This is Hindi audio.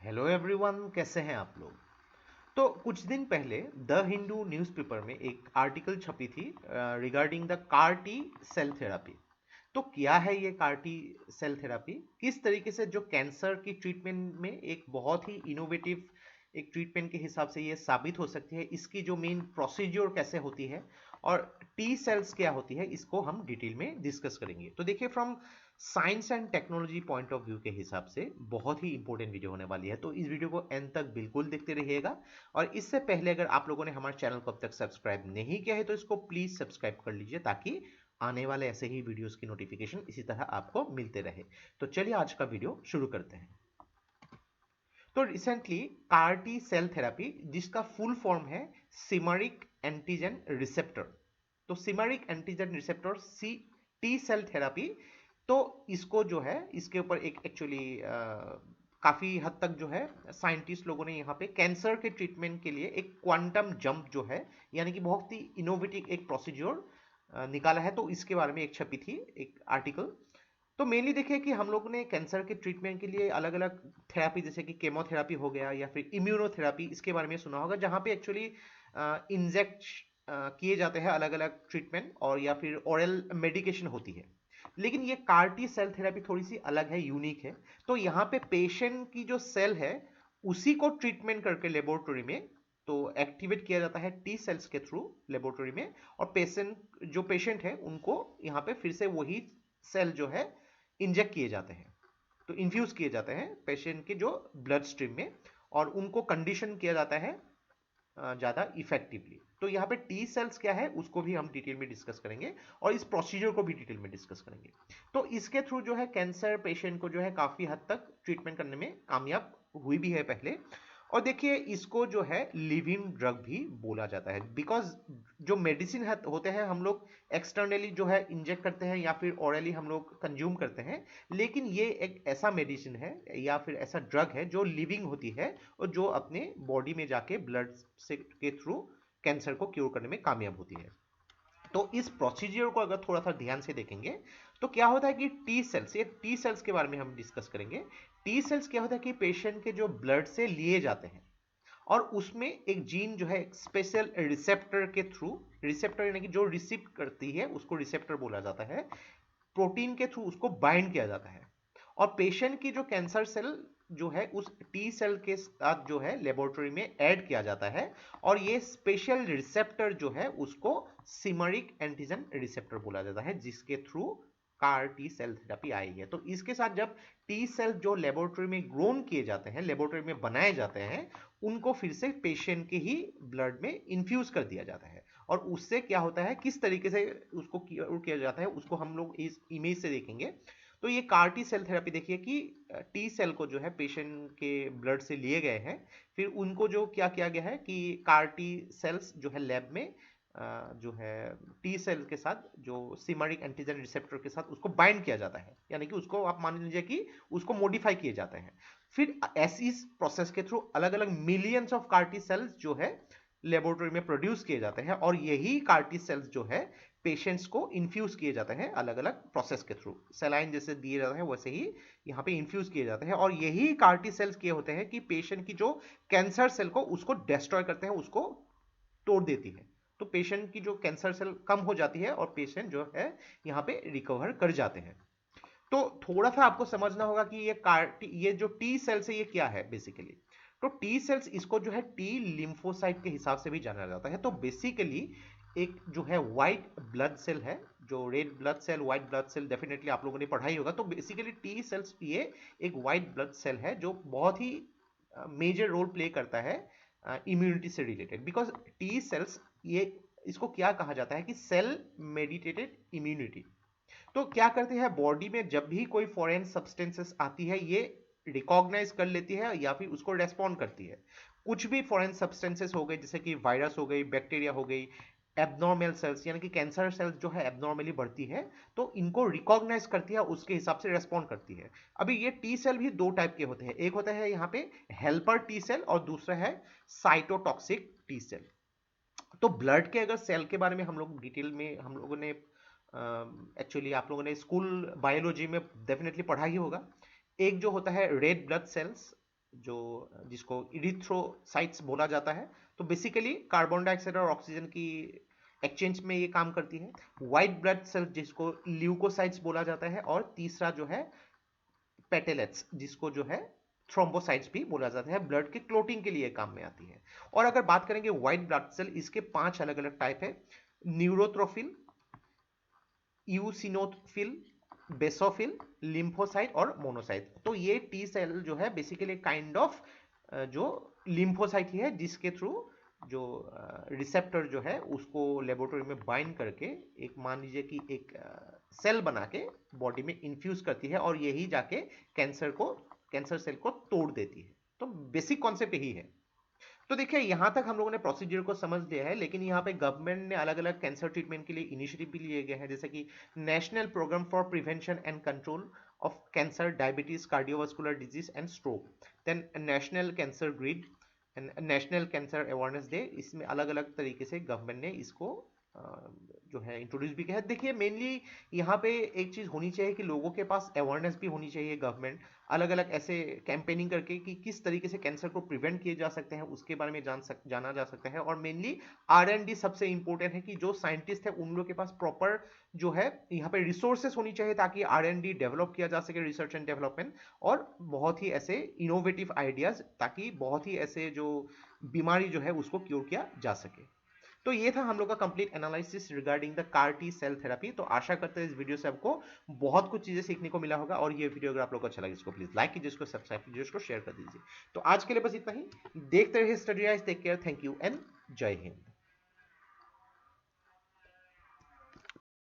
हेलो एवरीवन, कैसे हैं आप लोग। तो कुछ दिन पहले द हिंदू न्यूज़पेपर में एक आर्टिकल छपी थी regarding the CAR T cell therapy. तो क्या है ये कार टी सेल थेरापी, किस तरीके से जो कैंसर की ट्रीटमेंट में एक बहुत ही इनोवेटिव एक ट्रीटमेंट के हिसाब से ये साबित हो सकती है, इसकी जो मेन प्रोसीजर कैसे होती है और टी सेल्स क्या होती है, इसको हम डिटेल में डिस्कस करेंगे। तो देखिए, from science and technology point of view के हिसाब से बहुत ही इंपॉर्टेंट वीडियो होने वाली है, तो इस वीडियो को एंड तक बिल्कुल देखते रहिएगा। और इससे पहले अगर आप लोगों ने हमारे चैनल को अब तक सब्सक्राइब नहीं किया है तो इसको प्लीज सब्सक्राइब कर लीजिए, ताकि आने वाले ऐसे ही वीडियोस की नोटिफिकेशन इसी तरह आपको मिलते रहे। तो चलिए आज का वीडियो शुरू करते हैं। तो recently CAR T cell therapy, जिसका फुल फॉर्म है सिमरिक एंटीजन रिसेप्टर, तो chimeric antigen receptor C T cell therapy, तो इसको जो है इसके ऊपर एक एक्चुअली काफी हद तक जो है साइंटिस्ट लोगों ने यहाँ पे कैंसर के ट्रीटमेंट के लिए एक क्वांटम जंप जो है, यानी कि बहुत ही इनोवेटिव एक प्रोसीजर निकाला है। तो इसके बारे में एक छपी थी एक आर्टिकल। तो मेनली देखिए कि हम लोग ने कैंसर के ट्रीटमेंट के लिए अलग अलग थेरापी, जैसे कि केमोथेरापी हो गया या फिर इम्यूनोथेरापी, इसके बारे में सुना होगा, जहाँ पे एक्चुअली इंजेक्ट किए जाते हैं अलग अलग ट्रीटमेंट, और या फिर ओरल मेडिकेशन होती है। लेकिन ये कार टी सेल थेरापी थोड़ी सी अलग है, यूनिक है। तो यहाँ पे पेशेंट की जो सेल है उसी को ट्रीटमेंट करके लेबोरेटरी में तो एक्टिवेट किया जाता है टी सेल्स के थ्रू लेबोरेटरी में, और पेशेंट है उनको यहाँ पे फिर से वही सेल जो है इंजेक्ट किए जाते हैं, तो इन्फ्यूज किए जाते हैं पेशेंट के जो ब्लड स्ट्रीम में, और उनको कंडीशन किया जाता है ज़्यादा इफेक्टिवली। तो यहाँ पे टी सेल्स क्या है उसको भी हम डिटेल में डिस्कस करेंगे, और इस प्रोसीजर को भी डिटेल में डिस्कस करेंगे। तो इसके थ्रू जो है कैंसर पेशेंट को जो है काफ़ी हद तक ट्रीटमेंट करने में कामयाब हुई भी है पहले। और देखिए, इसको जो है लिविंग ड्रग भी बोला जाता है, बिकॉज जो मेडिसिन होते हैं हम लोग एक्सटर्नली जो है इंजेक्ट करते हैं या फिर ओरली हम लोग कंज्यूम करते हैं, लेकिन ये एक ऐसा मेडिसिन है या फिर ऐसा ड्रग है जो लिविंग होती है, और जो अपने बॉडी में जाके ब्लड से के थ्रू कैंसर को क्योर करने में कामयाब होती है। तो इस प्रोसीजर को अगर थोड़ा सा ध्यान से देखेंगे तो क्या होता है कि टी सेल्स, ये टी सेल्स के बारे में हम डिस्कस करेंगे। टी सेल्स क्या होता है कि पेशेंट के जो ब्लड से लिए जाते हैं, और उसमें एक जीन जो है स्पेशल रिसेप्टर के थ्रू, रिसेप्टर यानी कि जो रिसीव करती है उसको रिसेप्टर बोला जाता है, प्रोटीन के थ्रू उसको बाइंड किया जाता है, और पेशेंट की जो कैंसर सेल जो है उस टी सेल के साथ जो है लेबोरेटरी में ऐड किया जाता है, और ये स्पेशल रिसेप्टर जो है उसको सिमरिक एंटीजन रिसेप्टर बोला जाता है, जिसके through CAR T cell therapy आई है। तो इसके साथ जब टी सेल जो लेबोरेटरी में ग्रोन किए जाते हैं, लेबोरेटरी में बनाए जाते हैं, उनको फिर से पेशेंट के ही ब्लड में इन्फ्यूज कर दिया जाता है। और उससे क्या होता है, किस तरीके से उसको किया जाता है, उसको हम लोग इस इमेज से देखेंगे। तो ये कार टी सेल थेरापी देखिए कि टी सेल को जो है पेशेंट के ब्लड से लिए गए हैं, फिर उनको जो क्या किया गया है कि कार टी सेल्स जो है लैब में जो है टी सेल के साथ जो सिमरिक एंटीजन रिसेप्टर के साथ उसको बाइंड किया जाता है, यानी कि उसको आप मान लीजिए कि उसको मॉडिफाई किए जाते हैं। फिर ऐसी प्रोसेस के थ्रू अलग अलग millions of car T cells जो है लेबोरेटरी में प्रोड्यूस किए जाते हैं, और यही कार टी सेल्स जो है पेशेंट्स को इन्फ्यूज किए जाते हैं अलग अलग प्रोसेस के थ्रू, सेलाइन जैसे दिए जाते हैं वैसे ही यहाँ पे इन्फ्यूज किए जाते हैं। और यही कार टी सेल्स किए होते हैं कि पेशेंट की जो कैंसर सेल को उसको डिस्ट्रॉय करते हैं, उसको तोड़ देती है। तो पेशेंट की जो कैंसर सेल कम हो जाती है और पेशेंट जो है यहाँ पे रिकवर कर जाते हैं। तो थोड़ा सा आपको समझना होगा कि ये जो टी सेल्स है ये क्या है बेसिकली। तो टी सेल्स, इसको जो है टी लिम्फोसाइट के हिसाब से भी जाना जाता है। तो बेसिकली एक जो है व्हाइट ब्लड सेल है, जो red blood cell, white blood cell definitely आप लोगों ने पढ़ाई होगा। तो बेसिकली टी सेल्स ये एक व्हाइट ब्लड सेल है जो बहुत ही मेजर रोल प्ले करता है इम्यूनिटी से रिलेटेड, बिकॉज टी सेल्स ये, इसको क्या कहा जाता है कि सेल मेडिटेटेड इम्यूनिटी। तो क्या करती है बॉडी में, जब भी कोई फॉरेन सब्सटेंसेस आती है ये रिकॉग्नाइज कर लेती है या फिर उसको रेस्पॉन्ड करती है। कुछ भी फॉरेन सब्सटेंसेस हो गए, जैसे कि वायरस हो गई, बैक्टीरिया हो गई, एबनॉर्मल सेल्स यानी कि कैंसर सेल्स जो है एबनॉर्मली बढ़ती है, तो इनको रिकॉग्नाइज करती है, उसके हिसाब से रेस्पॉन्ड करती है। अभी ये टी सेल भी दो टाइप के होते हैं, एक होता है यहाँ पे हेल्पर टी सेल और दूसरा है साइटोटॉक्सिक टी सेल। तो ब्लड के अगर सेल के बारे में हम लोग डिटेल में हम लोगों ने एक्चुअली आप लोगों ने स्कूल बायोलॉजी में डेफिनेटली पढ़ा ही होगा। एक जो होता है रेड ब्लड सेल्स, जो जिसको इरिथ्रोसाइट्स बोला जाता है। तो बेसिकली कार्बन डाइऑक्साइड और ऑक्सीजन की एक्सचेंज में ये काम करती है। व्हाइट ब्लड सेल जिसको ल्यूकोसाइट्स बोला जाता है, और तीसरा जो है पेटेलेट्स जिसको जो है थ्रोम्बोसाइट्स भी बोला जाता है, ब्लड के क्लोटिंग के लिए काम में आती है। और अगर बात करेंगे व्हाइट ब्लड सेल, इसके 5 अलग अलग टाइप है। न्यूरोट्रोफिल, यूसिनोफिल, बेसोफिल, लिम्फोसाइट और मोनोसाइट। तो ये टी सेल जो है बेसिकली काइंड ऑफ जो लिम्फोसाइट ही है, जिसके थ्रू जो रिसेप्टर जो है उसको लेबोरेटरी में बाइंड करके एक मान लीजिए कि एक सेल बना के बॉडी में इन्फ्यूज करती है, और यही जाके कैंसर सेल को तोड़ देती है। तो बेसिक कॉन्सेप्ट यही है। तो देखिए यहां तक हम लोगों ने प्रोसीजर को समझ लिया है, लेकिन यहाँ पे गवर्नमेंट ने अलग अलग कैंसर ट्रीटमेंट के लिए इनिशिएटिव भी लिए गए हैं, जैसे कि national programme for prevention and control of cancer, diabetes, cardiovascular disease and stroke, then national cancer grid and national cancer awareness day. इसमें अलग अलग तरीके से गवर्नमेंट ने इसको जो है इंट्रोड्यूस भी किया है। देखिए मेनली यहाँ पे एक चीज होनी चाहिए कि लोगों के पास अवेयरनेस भी होनी चाहिए। गवर्नमेंट अलग अलग ऐसे कैंपेनिंग करके कि किस तरीके से कैंसर को प्रिवेंट किए जा सकते हैं उसके बारे में जाना जा सकता है। और मेनली R&D सबसे इंपॉर्टेंट है कि जो साइंटिस्ट है उन लोग के पास प्रॉपर जो है यहाँ पे रिसोर्सेस होनी चाहिए, ताकि R&D डेवलप किया जा सके, रिसर्च एंड डेवलपमेंट, और बहुत ही ऐसे इनोवेटिव आइडियाज, ताकि बहुत ही ऐसे जो बीमारी जो है उसको क्योर किया जा सके। तो ये था हम लोग का complete analysis regarding the CAR T cell therapy. तो आशा करते हैं इस वीडियो से आपको बहुत कुछ चीजें सीखने को मिला होगा, और ये वीडियो अगर आप लोग को अच्छा लगे इसको प्लीज लाइक कीजिए, इसको सब्सक्राइब कीजिए, इसको शेयर कर दीजिए। तो आज के लिए बस इतना ही। देखते रहिए study rise, take care, thank you and जय हिंद।